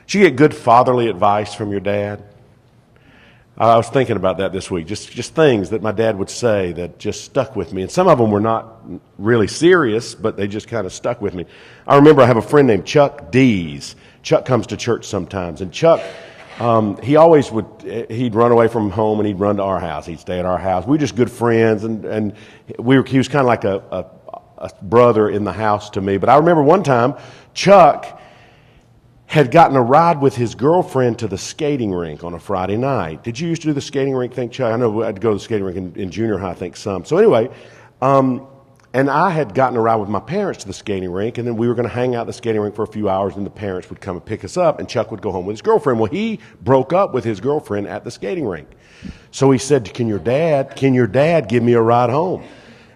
Did you get good fatherly advice from your dad? I was thinking about that this week, just things that my dad would say that just stuck with me. And some of them were not really serious, but they just kind of stuck with me. I remember I have a friend named Chuck Dees. Chuck comes to church sometimes. And Chuck, he always he'd run away from home and he'd run to our house. He'd stay at our house. We were just good friends, and he was kind of like a brother in the house to me. But I remember one time, Chuck had gotten a ride with his girlfriend to the skating rink on a Friday night. Did you used to do the skating rink thing, Chuck? I know I had to go to the skating rink in junior high, I think some. So anyway, and I had gotten a ride with my parents to the skating rink, and then we were going to hang out at the skating rink for a few hours, and the parents would come and pick us up, and Chuck would go home with his girlfriend. Well, he broke up with his girlfriend at the skating rink. So he said, can your dad give me a ride home?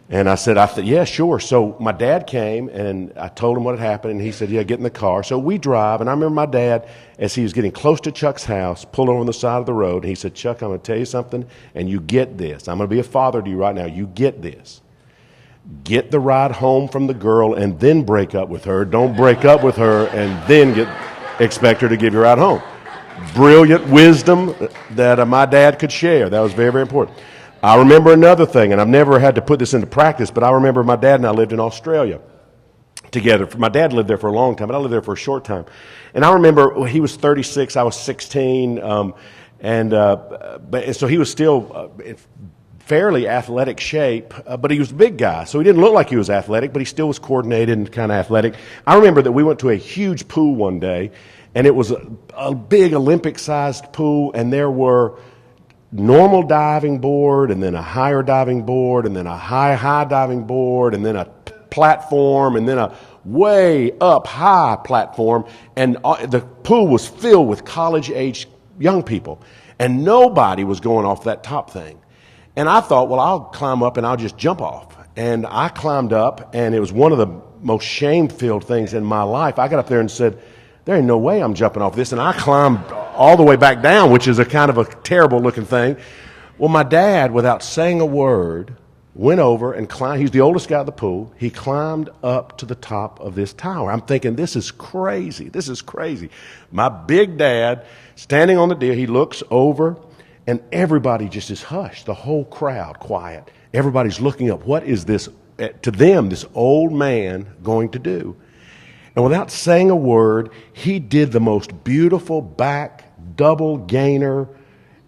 And I said, yeah, sure. So my dad came, and I told him what had happened, and he said, yeah, get in the car. So we drive, and I remember my dad, as he was getting close to Chuck's house, pulled over on the side of the road, and he said, Chuck, I'm going to tell you something, and you get this. I'm going to be a father to you right now. You get this. Get the ride home from the girl, and then break up with her. Don't break up with her, and then expect her to give you a ride home. Brilliant wisdom that my dad could share. That was very, very important. I remember another thing, and I've never had to put this into practice, but I remember my dad and I lived in Australia together. My dad lived there for a long time, but I lived there for a short time. And I remember he was 36, I was 16, but so he was still fairly athletic shape, but he was a big guy, so he didn't look like he was athletic, but he still was coordinated and kind of athletic. I remember that we went to a huge pool one day, and it was a big Olympic-sized pool, and there were normal diving board, and then a higher diving board, and then a high diving board, and then a platform, and then a way up high platform, and the pool was filled with college-age young people, and nobody was going off that top thing. And I thought, well, I'll climb up and I'll just jump off. And I climbed up, and it was one of the most shame-filled things in my life. I got up there and said, there ain't no way I'm jumping off this. And I climbed all the way back down, which is a kind of a terrible looking thing. Well, my dad, without saying a word, went over and climbed. He's the oldest guy at the pool. He climbed up to the top of this tower. I'm thinking, this is crazy. This is crazy. My big dad standing on the deal, he looks over, and everybody just is hushed. The whole crowd quiet. Everybody's looking up. What is this, to them, this old man going to do? And without saying a word, he did the most beautiful back double gainer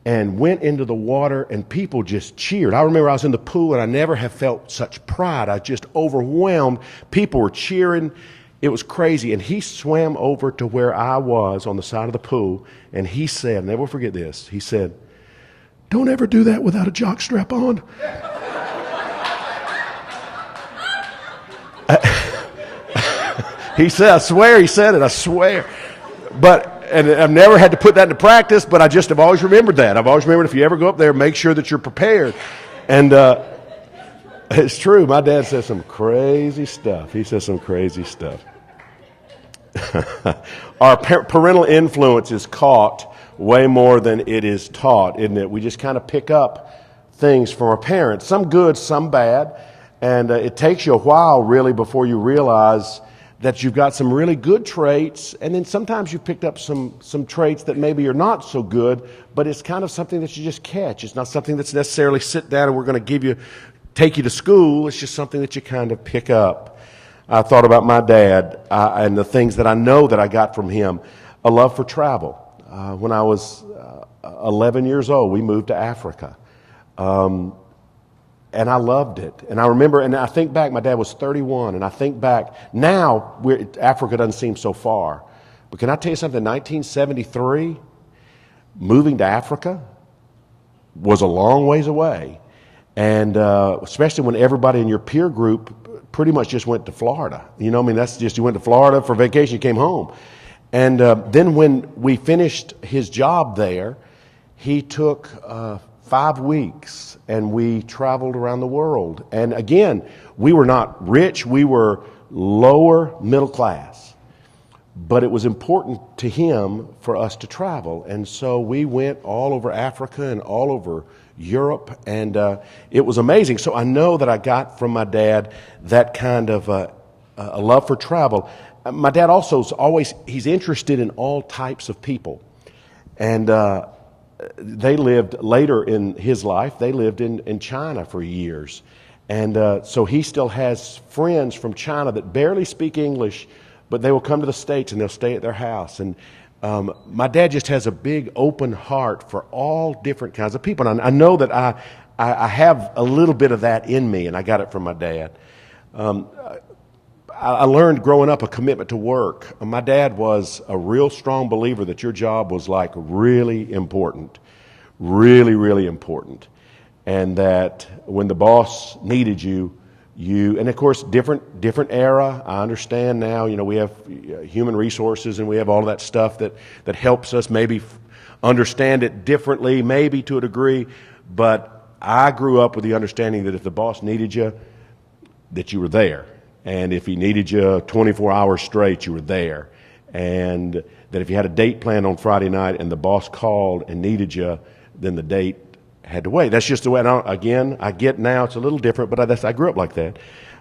and went into the water, and people just cheered. I remember I was in the pool, and I never have felt such pride. I was just overwhelmed. People were cheering. It was crazy. And he swam over to where I was on the side of the pool, and he said, I'll never forget this, he said, don't ever do that without a jock strap on. He said, I swear, he said it, I swear. And I've never had to put that into practice, but I just have always remembered that. I've always remembered if you ever go up there, make sure that you're prepared. And it's true, my dad says some crazy stuff. He says some crazy stuff. Our parental influence is caught way more than it is taught, isn't it? We just kind of pick up things from our parents, some good, some bad, and it takes you a while, really, before you realize that you've got some really good traits, and then sometimes you've picked up some traits that maybe are not so good, but it's kind of something that you just catch. It's not something that's necessarily sit down and we're going to take you to school. It's just something that you kind of pick up. I thought about my dad and the things that I know that I got from him. A love for travel. When I was 11 years old, we moved to Africa. And I loved it. And I remember, and I think back, my dad was 31, and I think back, now Africa doesn't seem so far. But can I tell you something? 1973, moving to Africa was a long ways away. And especially when everybody in your peer group pretty much just went to Florida. You know, I mean, that's just, you went to Florida for vacation, you came home. And then when we finished his job there, he took 5 weeks, and we traveled around the world. And again, we were not rich, we were lower middle class. But it was important to him for us to travel. And so we went all over Africa and all over Europe, and it was amazing. So I know that I got from my dad that kind of a love for travel. my dad also is always, he's interested in all types of people. And they lived later in his life, they lived in China for years. And so he still has friends from China that barely speak English, but they will come to the States and they'll stay at their house. And my dad just has a big open heart for all different kinds of people. And I know that I have a little bit of that in me, and I got it from my dad. I learned growing up a commitment to work. My dad was a real strong believer that your job was like really important, really, really important. And that when the boss needed you, and of course, different era. I understand now, we have human resources and we have all of that stuff that helps us maybe understand it differently, maybe to a degree. But I grew up with the understanding that if the boss needed you, that you were there. And if he needed you 24 hours straight, you were there. And that if you had a date planned on Friday night and the boss called and needed you, then the date had to wait. That's just the way. Again, I get now it's a little different, but I grew up like that.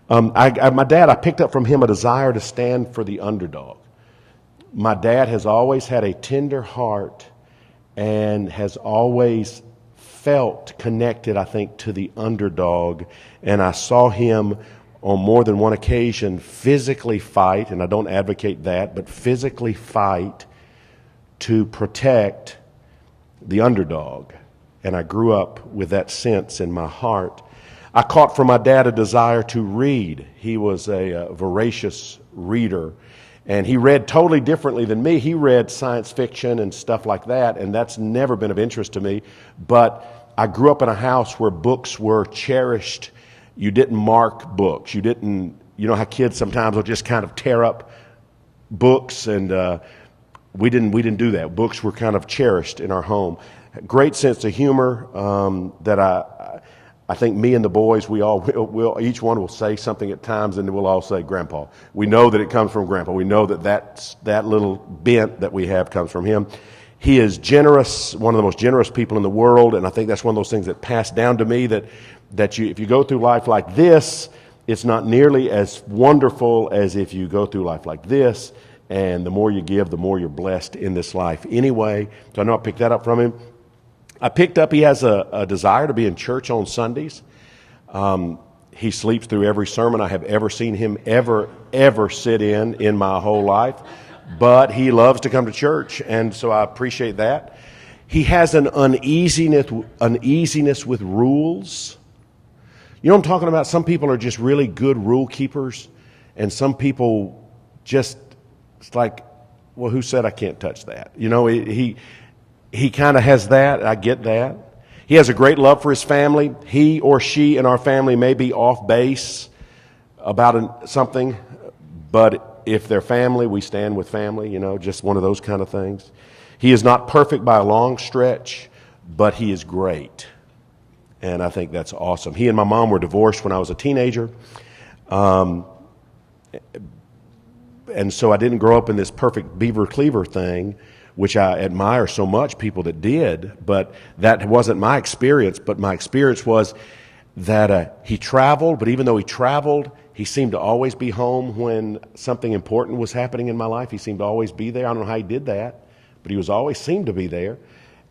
My dad, I picked up from him a desire to stand for the underdog. My dad has always had a tender heart and has always felt connected, I think, to the underdog. And I saw him on more than one occasion physically fight, and I don't advocate that, but physically fight to protect the underdog. And I grew up with that sense in my heart. I caught from my dad a desire to read. He was a voracious reader, and he read totally differently than me. He read science fiction and stuff like that, and that's never been of interest to me. But I grew up in a house where books were cherished. You didn't mark books. You didn't, how kids sometimes will just kind of tear up books, and we didn't do that. Books were kind of cherished in our home. Great sense of humor that I think me and the boys, we all will, each one will say something at times, and we'll all say, Grandpa. We know that it comes from Grandpa. We know that little bent that we have comes from him. He is generous, one of the most generous people in the world, and I think that's one of those things that passed down to me that if you go through life like this, it's not nearly as wonderful as if you go through life like this, and the more you give, the more you're blessed in this life anyway. So I know I picked that up from him. I picked up he has a desire to be in church on Sundays. He sleeps through every sermon I have ever seen him ever sit in my whole life. But he loves to come to church, and so I appreciate that. He has an uneasiness with rules. You know what I'm talking about? Some people are just really good rule keepers, and some people just, it's like, well, who said I can't touch that? He kind of has that. I get that. He has a great love for his family. He or she in our family may be off base about something, but if they're family, we stand with family, just one of those kind of things. He is not perfect by a long stretch, but he is great. And I think that's awesome. He and my mom were divorced when I was a teenager. And so I didn't grow up in this perfect beaver cleaver thing, which I admire so much, people that did. But that wasn't my experience. But my experience was that he traveled, but even though he traveled, he seemed to always be home when something important was happening in my life. He seemed to always be there. I don't know how he did that, but he always seemed to be there.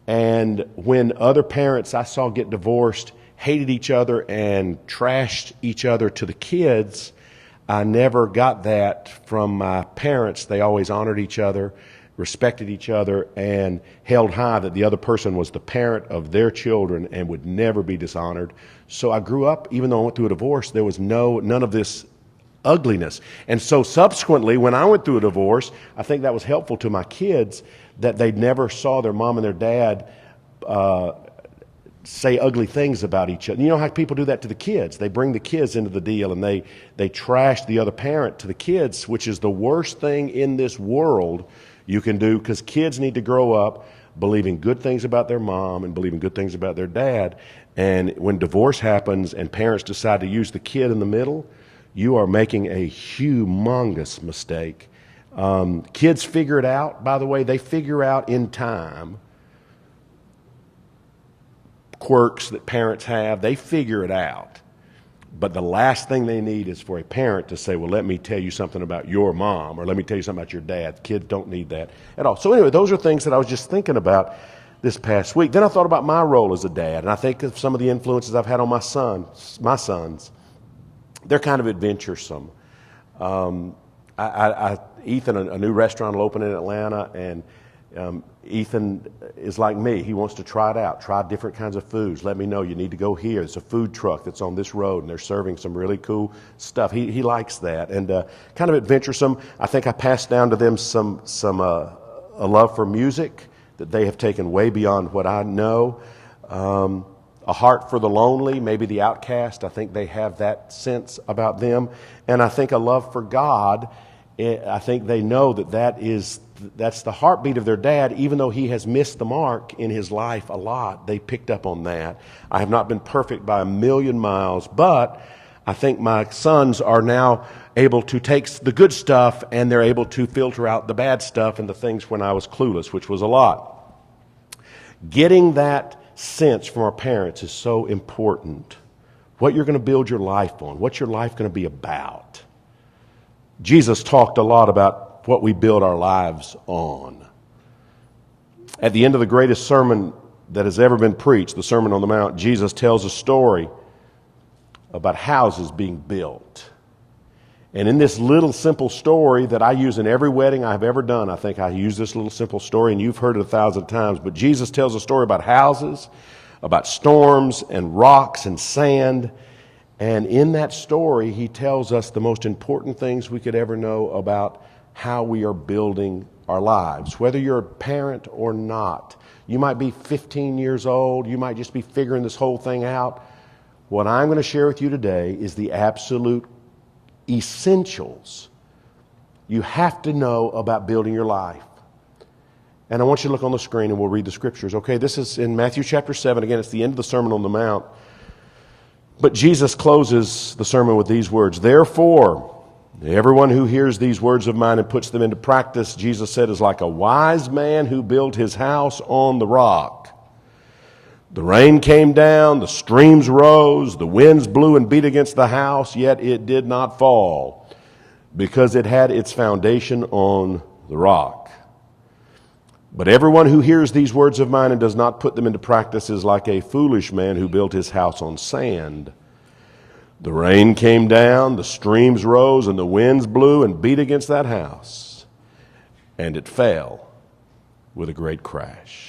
And when other parents I saw get divorced hated each other and trashed each other to the kids, I never got that from my parents. They always honored each other, respected each other, and held high that the other person was the parent of their children and would never be dishonored. So I grew up, even though I went through a divorce, there was none of this ugliness. And so subsequently, when I went through a divorce, I think that was helpful to my kids, that they never saw their mom and their dad say ugly things about each other. You know how people do that to the kids? They bring the kids into the deal, and they trash the other parent to the kids, which is the worst thing in this world you can do, because kids need to grow up believing good things about their mom and believing good things about their dad. And when divorce happens and parents decide to use the kid in the middle, you are making a humongous mistake. Kids figure it out, by the way. They figure out in time quirks that parents have. They figure it out. But the last thing they need is for a parent to say, well, let me tell you something about your mom, or let me tell you something about your dad. Kids don't need that at all. So anyway, those are things that I was just thinking about this past week. Then I thought about my role as a dad, and I think of some of the influences I've had on my sons. They're kind of adventuresome. Ethan, a new restaurant will open in Atlanta, and Ethan is like me. He wants to try it out, try different kinds of foods. Let me know, you need to go here. It's a food truck that's on this road, and they're serving some really cool stuff. He likes that, and kind of adventuresome. I think I passed down to them a love for music that they have taken way beyond what I know. A heart for the lonely, maybe the outcast. I think they have that sense about them. And I think a love for God. I think they know that's the heartbeat of their dad, even though he has missed the mark in his life a lot. They picked up on that. I have not been perfect by a million miles, but I think my sons are now able to take the good stuff, and they're able to filter out the bad stuff and the things when I was clueless, which was a lot. Getting that sense from our parents is so important. What you're going to build your life on, what's your life going to be about. Jesus talked a lot about what we build our lives on. At the end of the greatest sermon that has ever been preached, the Sermon on the Mount, Jesus tells a story about houses being built. And in this little simple story that I use in every wedding I've ever done, I think I use this little simple story, and you've heard it 1,000 times, but Jesus tells a story about houses, about storms and rocks and sand. And in that story, he tells us the most important things we could ever know about how we are building our lives, whether you're a parent or not. You might be 15 years old. You might just be figuring this whole thing out. What I'm going to share with you today is the absolute essentials you have to know about building your life. And I want you to look on the screen and we'll read the scriptures. Okay, this is in Matthew chapter 7. Again, it's the end of the Sermon on the Mount. But Jesus closes the sermon with these words. Therefore, everyone who hears these words of mine and puts them into practice, Jesus said, is like a wise man who built his house on the rock. The rain came down, the streams rose, the winds blew and beat against the house, yet it did not fall, because it had its foundation on the rock. But everyone who hears these words of mine and does not put them into practice is like a foolish man who built his house on sand. The rain came down, the streams rose, and the winds blew and beat against that house, and it fell with a great crash.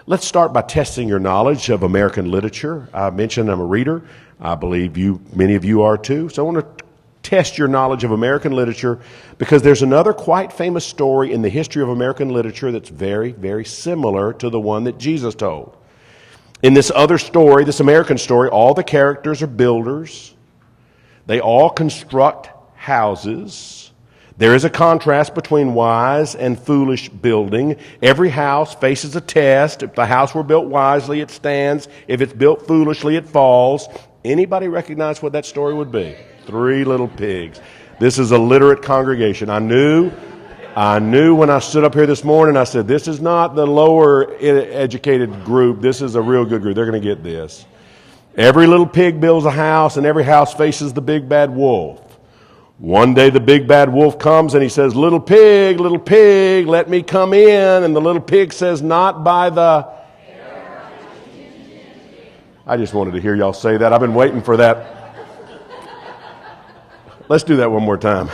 Let's start by testing your knowledge of American literature. I mentioned I'm a reader. I believe many of you are too. So I want to test your knowledge of American literature because there's another quite famous story in the history of American literature that's very, very similar to the one that Jesus told. In this other story, this American story, all the characters are builders. They all construct houses. There is a contrast between wise and foolish building. Every house faces a test. If the house were built wisely, it stands. If it's built foolishly, it falls. Anybody recognize what that story would be? 3 little pigs. This is a literate congregation. I knew when I stood up here this morning, I said, this is not the lower educated group. This is a real good group. They're going to get this. Every little pig builds a house, and every house faces the big bad wolf. One day the big bad wolf comes and he says, little pig, let me come in. And the little pig says, not by the... I just wanted to hear y'all say that. I've been waiting for that. Let's do that one more time.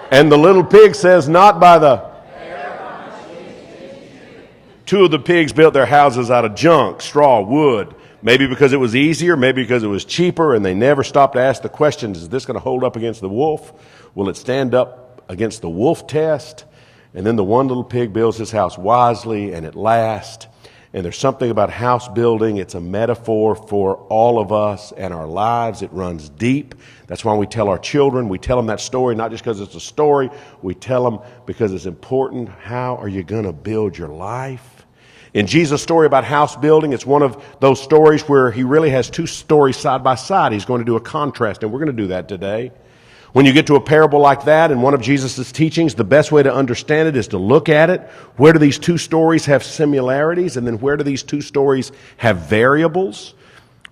And the little pig says, not by the... 2 of the pigs built their houses out of junk, straw, wood. Maybe because it was easier, maybe because it was cheaper, and they never stopped to ask the question, is this going to hold up against the wolf? Will it stand up against the wolf test? And then the one little pig builds his house wisely, and it lasts. And there's something about house building. It's a metaphor for all of us and our lives. It runs deep. That's why we tell our children, we tell them that story, not just because it's a story. We tell them because it's important. How are you going to build your life? In Jesus' story about house building, it's one of those stories where he really has 2 stories side by side. He's going to do a contrast, and we're going to do that today. When you get to a parable like that in one of Jesus' teachings, the best way to understand it is to look at it. Where do these 2 stories have similarities, and then where do these 2 stories have variables?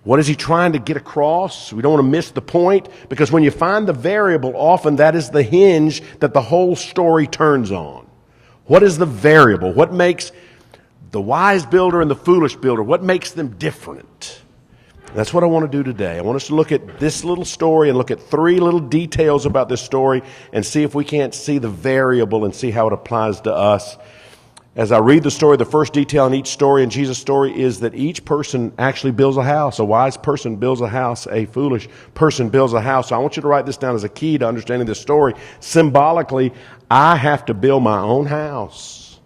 What is he trying to get across? We don't want to miss the point, because when you find the variable, often that is the hinge that the whole story turns on. What is the variable? What makes the wise builder and the foolish builder, what makes them different? That's what I want to do today. I want us to look at this little story and look at three little details about this story and see if we can't see the variable and see how it applies to us. As I read the story, the first detail in each story, in Jesus' story, is that each person actually builds a house. A wise person builds a house. A foolish person builds a house. So I want you to write this down as a key to understanding this story. Symbolically, I have to build my own house.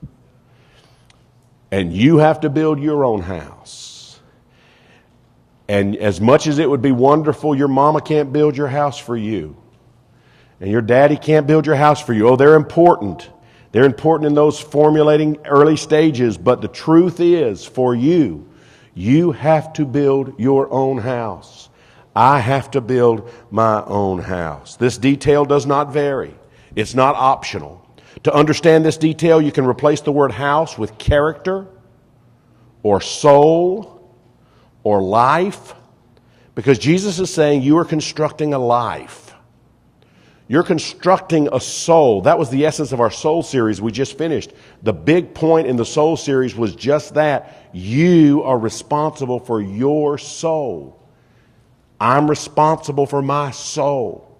And you have to build your own house. And as much as it would be wonderful, your mama can't build your house for you. And your daddy can't build your house for you. Oh, they're important. They're important in those formulating early stages, but the truth is, for you, you have to build your own house. I have to build my own house. This detail does not vary. It's not optional. To understand this detail, you can replace the word house with character or soul or life, because Jesus is saying you are constructing a life. You're constructing a soul. That was the essence of our soul series we just finished. The big point in the soul series was just that. You are responsible for your soul. I'm responsible for my soul.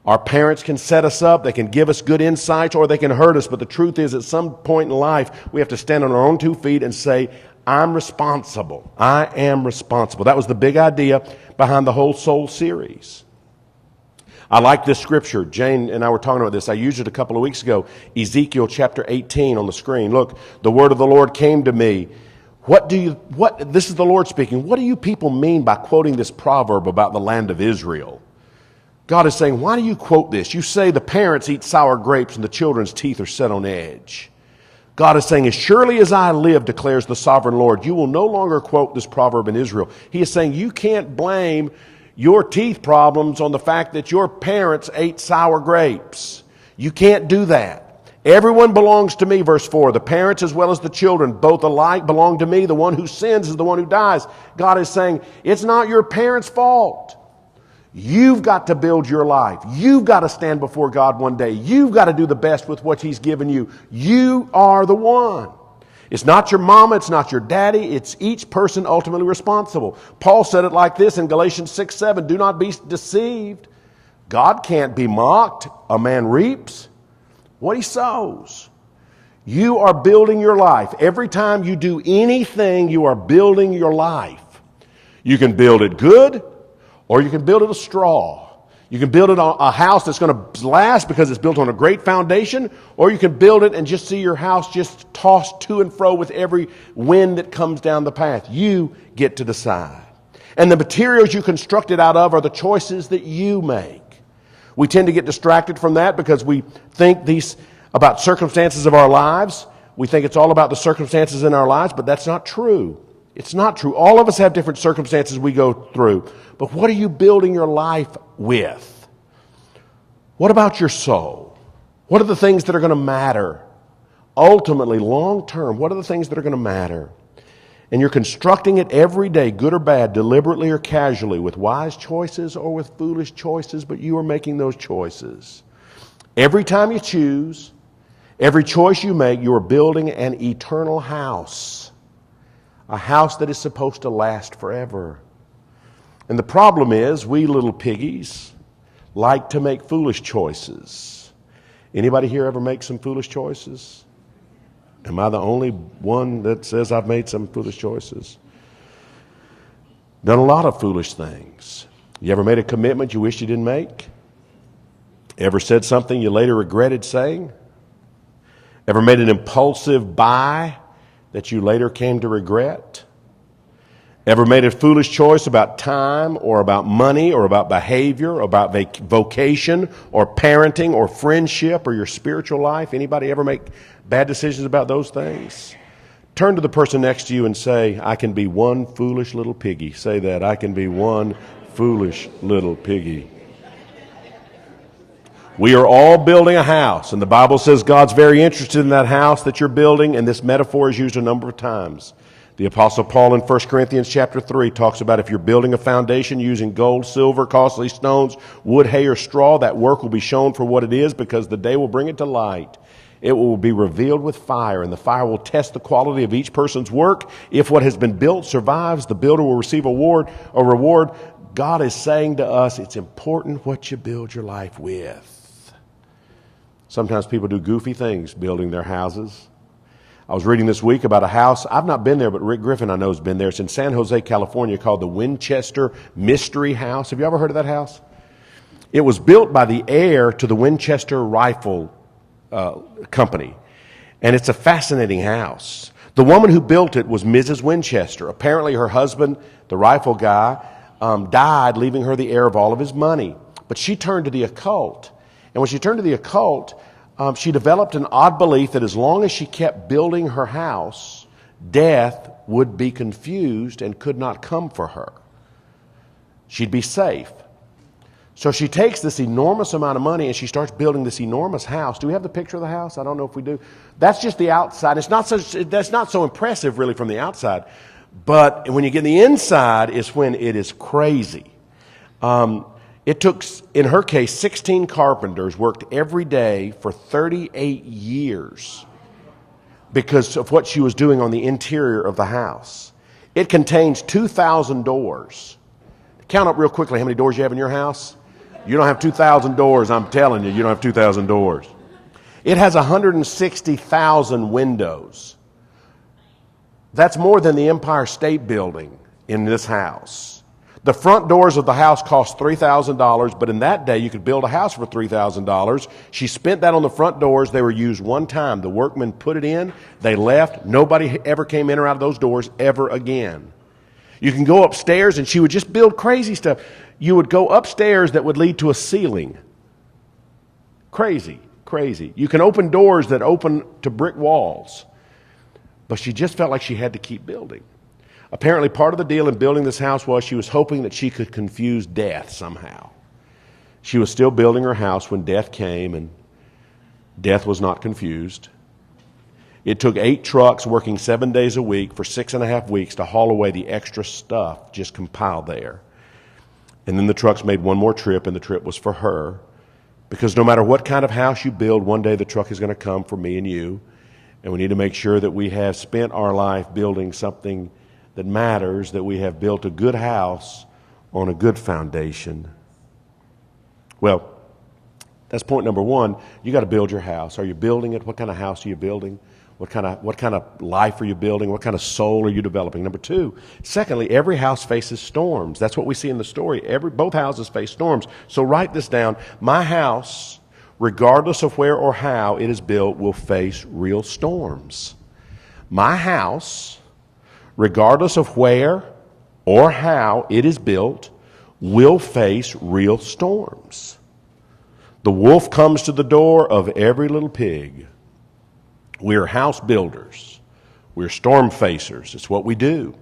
Our parents can set us up. They can give us good insights, or they can hurt us. But the truth is, at some point in life, we have to stand on our own 2 feet and say, I'm responsible. I am responsible. That was the big idea behind the whole soul series. I like this scripture. Jane and I were talking about this. I used it a couple of weeks ago. Ezekiel chapter 18 on the screen. Look, the word of the Lord came to me. This is the Lord speaking. What do you people mean by quoting this proverb about the land of Israel? God is saying, why do you quote this? You say the parents eat sour grapes and the children's teeth are set on edge. God is saying, as surely as I live, declares the sovereign Lord, you will no longer quote this proverb in Israel. He is saying you can't blame your teeth problems on the fact that your parents ate sour grapes. You can't do that. Everyone belongs to me, verse 4. The parents as well as the children, both alike belong to me. The one who sins is the one who dies. God is saying, it's not your parents' fault. You've got to build your life. You've got to stand before God one day. You've got to do the best with what He's given you. You are the one. It's not your mama, it's not your daddy, it's each person ultimately responsible. Paul said it like this in Galatians 6:7, do not be deceived. God can't be mocked. A man reaps what he sows. You are building your life. Every time you do anything, you are building your life. You can build it good, or you can build it a straw. You can build it on a house that's going to last because it's built on a great foundation, or you can build it and just see your house just tossed to and fro with every wind that comes down the path. You get to decide. And the materials you construct it out of are the choices that you make. We tend to get distracted from that because we think about circumstances of our lives. We think it's all about the circumstances in our lives, but that's not true. It's not true. All of us have different circumstances we go through. But what are you building your life with? What about your soul? What are the things that are going to matter? Ultimately, long term, what are the things that are going to matter? And you're constructing it every day, good or bad, deliberately or casually, with wise choices or with foolish choices, but you are making those choices. Every time you choose, every choice you make, you are building an eternal house. A house that is supposed to last forever. And the problem is, we little piggies like to make foolish choices. Anybody here ever make some foolish choices? Am I the only one that says I've made some foolish choices? Done a lot of foolish things. You ever made a commitment you wish you didn't make? Ever said something you later regretted saying? Ever made an impulsive buy that you later came to regret? Ever made a foolish choice about time or about money or about behavior or about vocation or parenting or friendship or your spiritual life? Anybody ever make bad decisions about those things? Turn to the person next to you and say, I can be one foolish little piggy. Say that, I can be one foolish little piggy. We are all building a house, and the Bible says God's very interested in that house that you're building, and this metaphor is used a number of times. The Apostle Paul in 1 Corinthians chapter 3 talks about if you're building a foundation using gold, silver, costly stones, wood, hay, or straw, that work will be shown for what it is because the day will bring it to light. It will be revealed with fire, and the fire will test the quality of each person's work. If what has been built survives, the builder will receive a reward. God is saying to us, it's important what you build your life with. Sometimes people do goofy things building their houses. I was reading this week about a house. I've not been there, but Rick Griffin I know has been there. It's in San Jose, California, called the Winchester Mystery House. Have you ever heard of that house? It was built by the heir to the Winchester Rifle Company, and it's a fascinating house. The woman who built it was Mrs. Winchester. Apparently her husband, the rifle guy, died, leaving her the heir of all of his money. But she turned to the occult. And when she turned to the occult, she developed an odd belief that as long as she kept building her house, death would be confused and could not come for her. She'd be safe. So she takes this enormous amount of money and she starts building this enormous house. Do we have the picture of the house? I don't know if we do. That's just the outside. That's not so impressive really from the outside. But when you get in the inside is when it is crazy. It took, in her case, 16 carpenters worked every day for 38 years because of what she was doing on the interior of the house. It contains 2,000 doors. Count up real quickly how many doors you have in your house. You don't have 2,000 doors, I'm telling you, you don't have 2,000 doors. It has 160,000 windows. That's more than the Empire State Building in this house. The front doors of the house cost $3,000, but in that day you could build a house for $3,000. She spent that on the front doors. They were used one time. The workmen put it in, they left. Nobody ever came in or out of those doors ever again. You can go upstairs and she would just build crazy stuff. You would go upstairs that would lead to a ceiling. Crazy, crazy. You can open doors that open to brick walls. But she just felt like she had to keep building. Apparently part of the deal in building this house was she was hoping that she could confuse death somehow. She was still building her house when death came, and death was not confused. It took 8 trucks working 7 days a week for 6.5 weeks to haul away the extra stuff just compiled there. And then the trucks made one more trip, and the trip was for her. Because no matter what kind of house you build, one day the truck is going to come for me and you. And we need to make sure that we have spent our life building something that matters, that we have built a good house on a good foundation. Well, that's point number one. You got to build your house. Are you building it? What kind of house are you building? What kind of life are you building? What kind of soul are you developing? Number two, secondly, every house faces storms. That's what we see in the story. Both houses face storms. So write this down. My house, regardless of where or how it is built, will face real storms. My house, regardless of where or how it is built, will face real storms. The wolf comes to the door of every little pig. We're house builders. We're storm facers. It's what we do.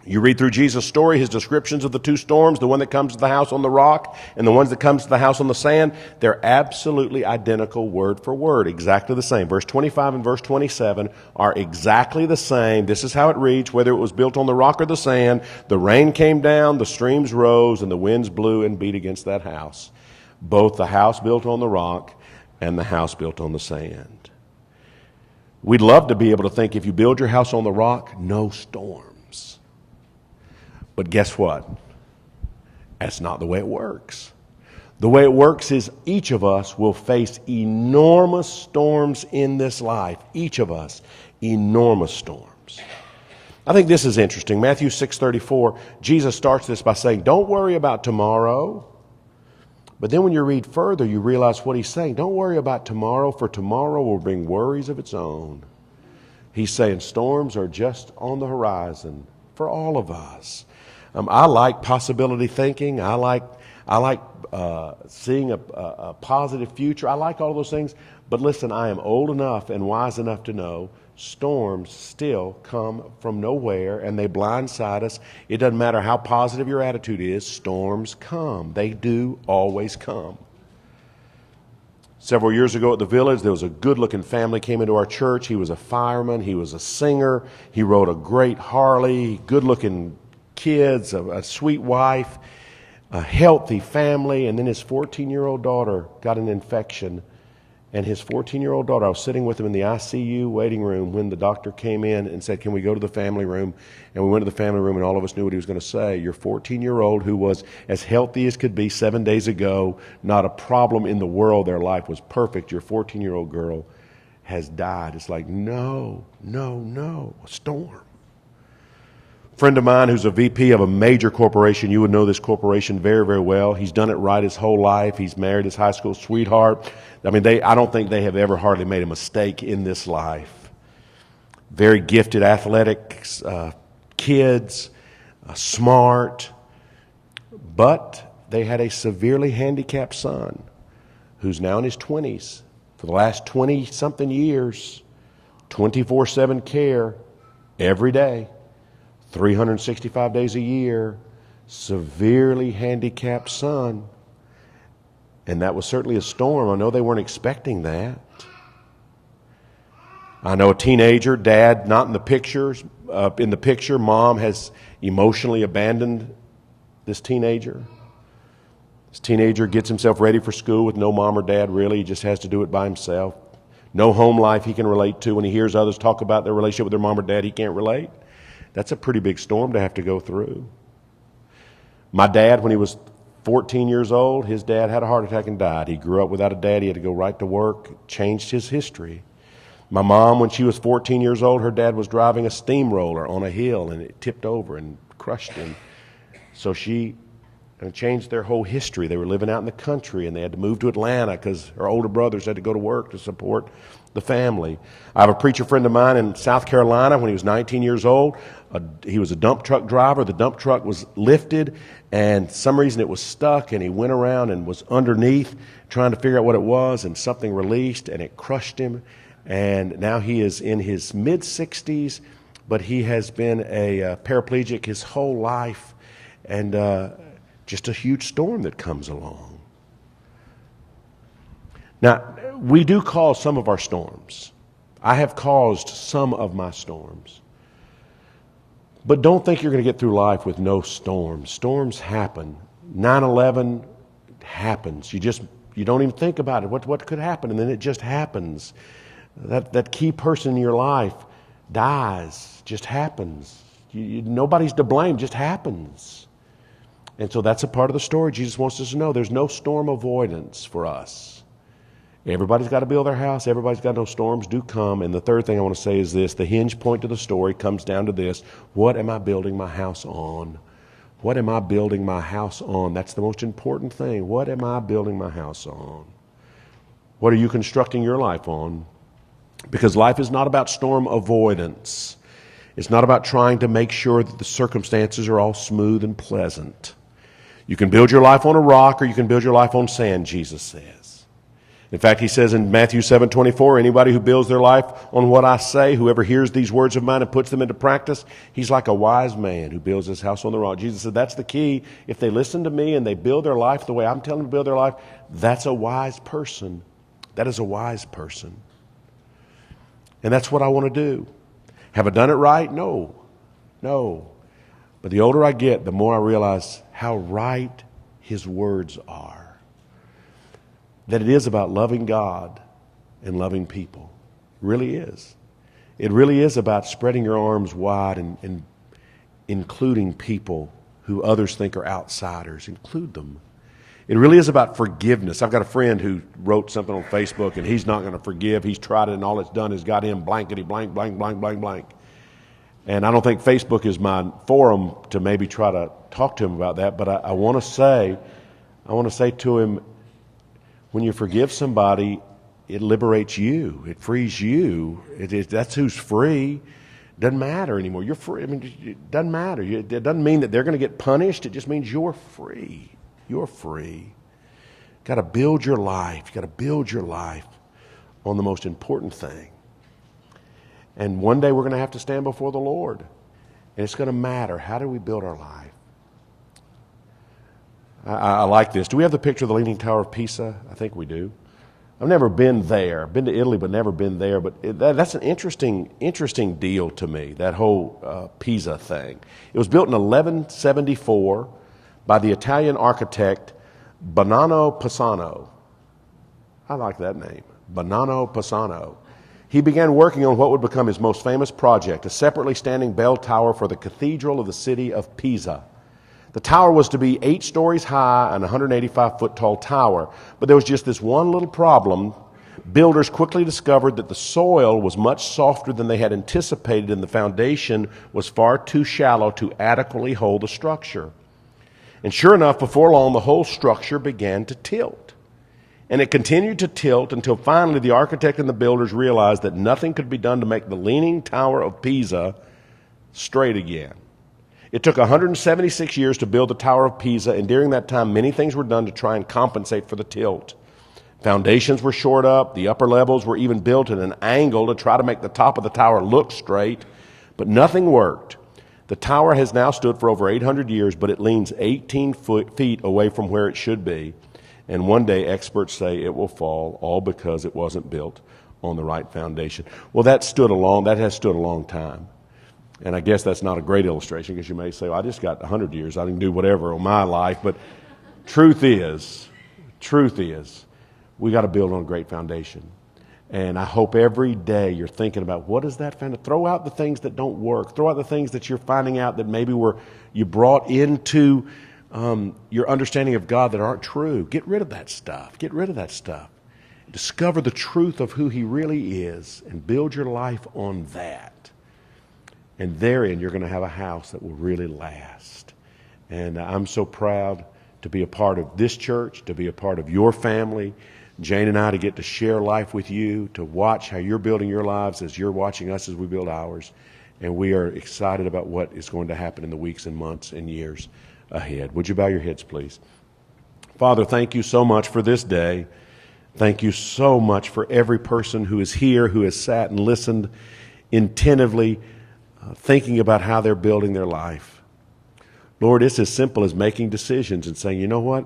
You read through Jesus' story, his descriptions of the 2 storms, the one that comes to the house on the rock and the ones that comes to the house on the sand, they're absolutely identical word for word, exactly the same. Verse 25 and verse 27 are exactly the same. This is how it reads, whether it was built on the rock or the sand, the rain came down, the streams rose, and the winds blew and beat against that house. Both the house built on the rock and the house built on the sand. We'd love to be able to think if you build your house on the rock, no storms. But guess what? That's not the way it works. The way it works is each of us will face enormous storms in this life. Each of us, enormous storms. I think this is interesting. Matthew 6:34, Jesus starts this by saying, don't worry about tomorrow. But then when you read further, you realize what he's saying. Don't worry about tomorrow, for tomorrow will bring worries of its own. He's saying storms are just on the horizon for all of us. I like possibility thinking. I like seeing a positive future. I like all those things. But listen, I am old enough and wise enough to know storms still come from nowhere and they blindside us. It doesn't matter how positive your attitude is, storms come. They do always come. Several years ago at the village, there was a good-looking family came into our church. He was a fireman. He was a singer. He rode a great Harley, good-looking kids, a sweet wife, a healthy family. And then his 14-year-old daughter got an infection. And his 14-year-old daughter, I was sitting with him in the ICU waiting room when the doctor came in and said, can we go to the family room? And we went to the family room, and all of us knew what he was going to say. Your 14-year-old, who was as healthy as could be 7 days ago, not a problem in the world, their life was perfect. Your 14-year-old girl has died. It's like, no, a storm. Friend of mine who's a VP of a major corporation, you would know this corporation very, very well. He's done it right his whole life. He's married his high school sweetheart. I mean, I don't think they have ever hardly made a mistake in this life. Very gifted, athletic kids, smart, but they had a severely handicapped son who's now in his 20s. For the last 20-something years, 24/7 care every day. 365 days a year, severely handicapped son. And that was certainly a storm. I know they weren't expecting that. I know a teenager, dad not in the pictures. In the picture, mom has emotionally abandoned this teenager. This teenager gets himself ready for school with no mom or dad, really. He just has to do it by himself. No home life he can relate to. When he hears others talk about their relationship with their mom or dad, he can't relate. That's a pretty big storm to have to go through. My dad, when he was 14 years old, his dad had a heart attack and died. He grew up without a dad. He had to go right to work, changed his history. My mom, when she was 14 years old, her dad was driving a steamroller on a hill and it tipped over and crushed him. So she changed their whole history. They were living out in the country and they had to move to Atlanta because her older brothers had to go to work to support the family. I have a preacher friend of mine in South Carolina. When he was 19 years old, he was a dump truck driver. The dump truck was lifted and some reason it was stuck, and he went around and was underneath trying to figure out what it was, and something released and it crushed him. And now he is in his mid-60s, but he has been a paraplegic his whole life, and just a huge storm that comes along. Now, we do cause some of our storms. I have caused some of my storms. But don't think you're going to get through life with no storms. Storms happen. 9/11 happens. You don't even think about it. What could happen? And then it just happens. That key person in your life dies. Just happens. Nobody's to blame. Just happens. And so that's a part of the story. Jesus wants us to know there's no storm avoidance for us. Everybody's got to build their house. Everybody's got no storms do come. And the third thing I want to say is this. The hinge point to the story comes down to this. What am I building my house on? What am I building my house on? That's the most important thing. What am I building my house on? What are you constructing your life on? Because life is not about storm avoidance. It's not about trying to make sure that the circumstances are all smooth and pleasant. You can build your life on a rock or you can build your life on sand, Jesus says. In fact, he says in Matthew 7:24, anybody who builds their life on what I say, whoever hears these words of mine and puts them into practice, he's like a wise man who builds his house on the rock. Jesus said that's the key. If they listen to me and they build their life the way I'm telling them to build their life, that's a wise person. That is a wise person. And that's what I want to do. Have I done it right? No. But the older I get, the more I realize how right his words are. That it is about loving God and loving people. It really is. It really is about spreading your arms wide and including people who others think are outsiders. Include them. It really is about forgiveness. I've got a friend who wrote something on Facebook, and he's not going to forgive. He's tried it, and all it's done is got him blankety blank, blank, blank, blank, blank. And I don't think Facebook is my forum to maybe try to talk to him about that, but I want to say to him, when you forgive somebody, it liberates you. It frees you. That's who's free. It doesn't matter anymore. You're free. I mean, it doesn't matter. It doesn't mean that they're going to get punished. It just means you're free. You're free. You've got to build your life. You've got to build your life on the most important thing. And one day we're going to have to stand before the Lord. And it's going to matter. How do we build our life? I like this. Do we have the picture of the Leaning Tower of Pisa? I think we do. I've never been there. I've been to Italy, but never been there. But that's an interesting deal to me, that whole Pisa thing. It was built in 1174 by the Italian architect Bonanno Pisano. I like that name, Bonanno Pisano. He began working on what would become his most famous project, a separately standing bell tower for the cathedral of the city of Pisa. The tower was to be 8 stories high and a 185-foot tall tower, but there was just this one little problem. Builders quickly discovered that the soil was much softer than they had anticipated, and the foundation was far too shallow to adequately hold the structure. And sure enough, before long, the whole structure began to tilt. And it continued to tilt until finally the architect and the builders realized that nothing could be done to make the leaning Tower of Pisa straight again. It took 176 years to build the Tower of Pisa, and during that time, many things were done to try and compensate for the tilt. Foundations were shored up, the upper levels were even built at an angle to try to make the top of the tower look straight, but nothing worked. The tower has now stood for over 800 years, but it leans 18 feet away from where it should be, and one day experts say it will fall, all because it wasn't built on the right foundation. Well, that has stood a long time. And I guess that's not a great illustration, because you may say, well, I just got 100 years. I can do whatever on my life. But truth is, we got to build on a great foundation. And I hope every day you're thinking about, what is that foundation? Throw out the things that don't work. Throw out the things that you're finding out that maybe you brought into your understanding of God that aren't true. Get rid of that stuff. Discover the truth of who He really is and build your life on that. And therein, you're going to have a house that will really last. And I'm so proud to be a part of this church, to be a part of your family. Jane and I, to get to share life with you, to watch how you're building your lives as you're watching us as we build ours. And we are excited about what is going to happen in the weeks and months and years ahead. Would you bow your heads, please? Father, thank you so much for this day. Thank you so much for every person who is here, who has sat and listened attentively, thinking about how they're building their life. Lord, it's as simple as making decisions and saying, you know what?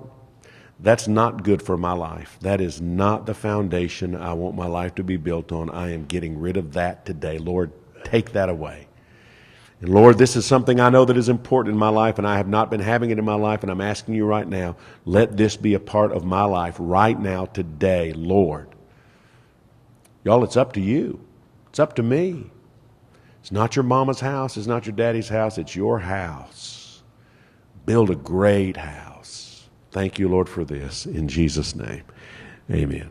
That's not good for my life. That is not the foundation I want my life to be built on. I am getting rid of that today. Lord, take that away. And Lord, this is something I know that is important in my life, and I have not been having it in my life, and I'm asking you right now, let this be a part of my life right now, today, Lord. Y'all, it's up to you. It's up to me. It's not your mama's house. It's not your daddy's house. It's your house. Build a great house. Thank you, Lord, for this. In Jesus' name, amen.